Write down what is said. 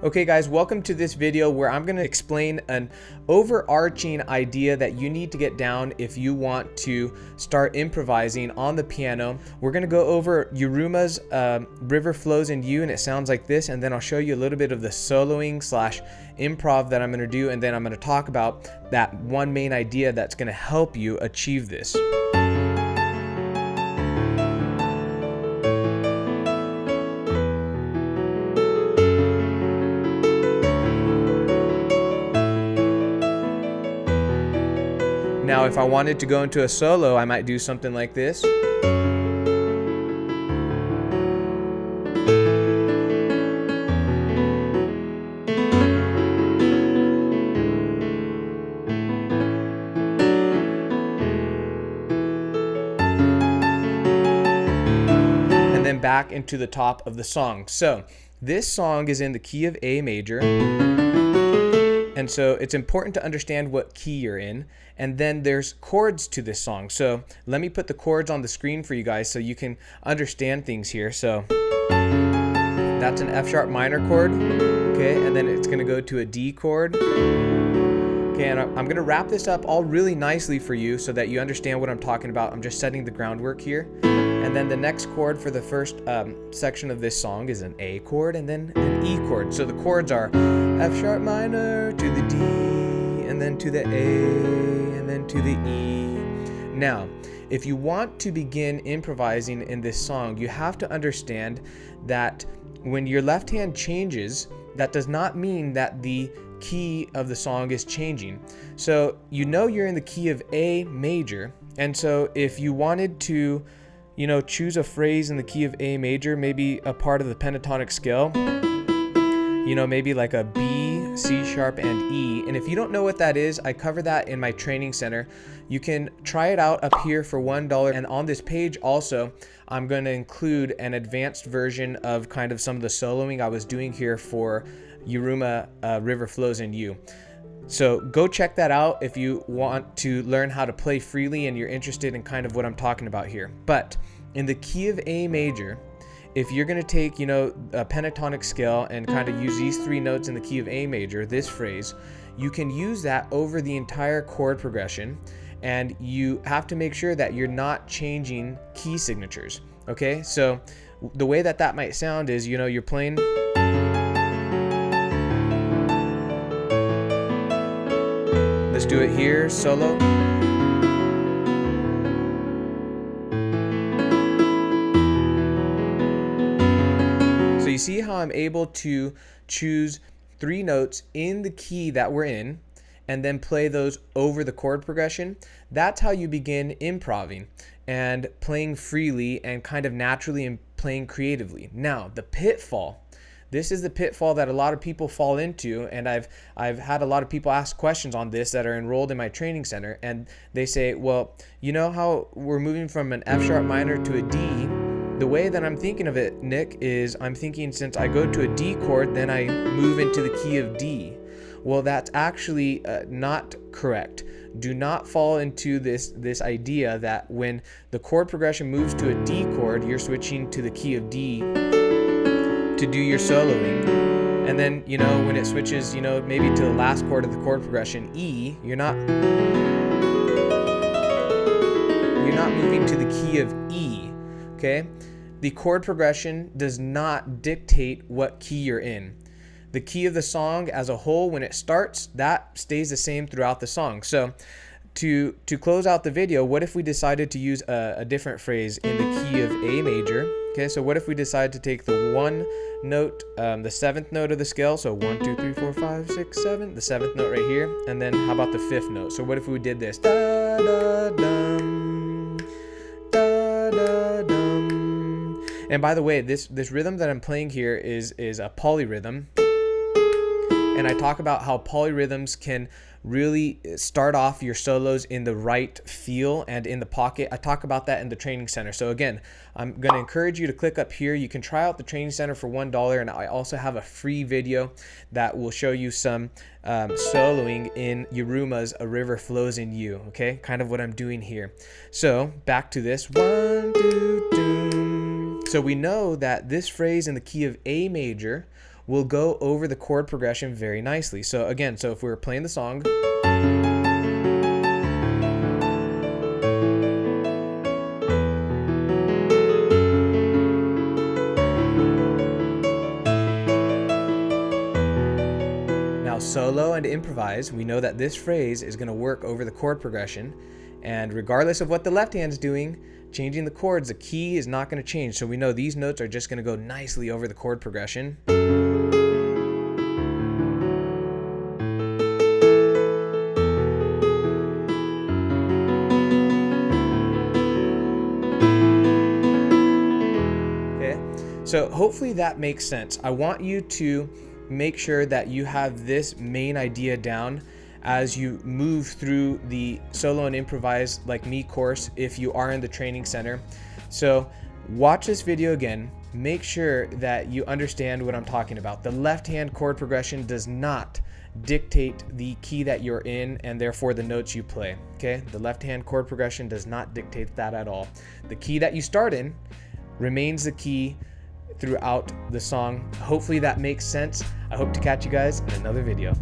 Okay guys, welcome to this video where I'm going to explain an overarching idea that you need to get down if you want to start improvising on the piano. We're going to go over Yuruma's River Flows in You, and it sounds like this, and then I'll show you a little bit of the soloing slash improv that I'm going to do, and then I'm going to talk about that one main idea that's going to help you achieve this. Now, if I wanted to go into a solo, I might do something like this. And then back into the top of the song. So this song is in the key of A major. And so it's important to understand what key you're in. And then there's chords to this song. So let me put the chords on the screen for you guys so you can understand things here. So that's an F sharp minor chord. Okay, and then it's going to go to a D chord. Okay, and I'm going to wrap this up all really nicely for you so that you understand what I'm talking about. I'm just setting the groundwork here. And then the next chord for the first section of this song is an A chord and then an E chord. So the chords are F sharp minor to the D, and then to the A, and then to the E. Now, if you want to begin improvising in this song, you have to understand that when your left hand changes, that does not mean that the key of the song is changing. So you know you're in the key of A major, and so if you wanted to, you know, choose a phrase in the key of A major, maybe a part of the pentatonic scale, you know, maybe like a B, C sharp, and E. And if you don't know what that is, I cover that in my training center. You can try it out up here for $1. And on this page also, I'm going to include an advanced version of kind of some of the soloing I was doing here for Yuruma River Flows in You. So go check that out if you want to learn how to play freely and you're interested in kind of what I'm talking about here. But in the key of A major, if you're going to take, you know, a pentatonic scale and kind of use these three notes in the key of A major, this phrase, you can use that over the entire chord progression, and you have to make sure that you're not changing key signatures. Okay, so the way that that might sound is, you know, you're playing. Let's do it here, solo. You see how I'm able to choose three notes in the key that we're in and then play those over the chord progression? That's how you begin improving and playing freely and kind of naturally and playing creatively. Now, the pitfall. This is the pitfall that a lot of people fall into, and I've had a lot of people ask questions on this that are enrolled in my training center, and they say, well, you know how we're moving from an F sharp minor to a D? The way that I'm thinking of it, Nick, is I'm thinking since I go to a D chord, then I move into the key of D. Well, that's actually not correct. Do not fall into this idea that when the chord progression moves to a D chord, you're switching to the key of D to do your soloing. And then, you know, when it switches, you know, maybe to the last chord of the chord progression, E, you're not moving to the key of E, okay? The chord progression does not dictate what key you're in. The key of the song as a whole, when it starts, that stays the same throughout the song. So to close out the video, what if we decided to use a different phrase in the key of A major? Okay, so what if we decide to take the one note, the seventh note of the scale, so 1, 2, 3, 4, 5, 6, 7, the seventh note right here, and then how about the fifth note? So what if we did this? Da, da, dum, da, da, dum. And by the way, this rhythm that I'm playing here is a polyrhythm. And I talk about how polyrhythms can really start off your solos in the right feel and in the pocket. I talk about that in the training center. So again, I'm going to encourage you to click up here. You can try out the training center for $1, and I also have a free video that will show you some soloing in Yuruma's A River Flows in You. Okay, kind of what I'm doing here. So back to this 1, 2, 2. So we know that this phrase in the key of A major will go over the chord progression very nicely. So again, so if we were playing the song, now solo and improvise, we know that this phrase is going to work over the chord progression, and regardless of what the left hand's doing, changing the chords, the key is not going to change. So we know these notes are just going to go nicely over the chord progression. So hopefully that makes sense. I want you to make sure that you have this main idea down as you move through the Solo and Improvise Like Me course if you are in the training center. So watch this video again. Make sure that you understand what I'm talking about. The left hand chord progression does not dictate the key that you're in and therefore the notes you play. Okay? The left hand chord progression does not dictate that at all. The key that you start in remains the key throughout the song. Hopefully that makes sense. I hope to catch you guys in another video.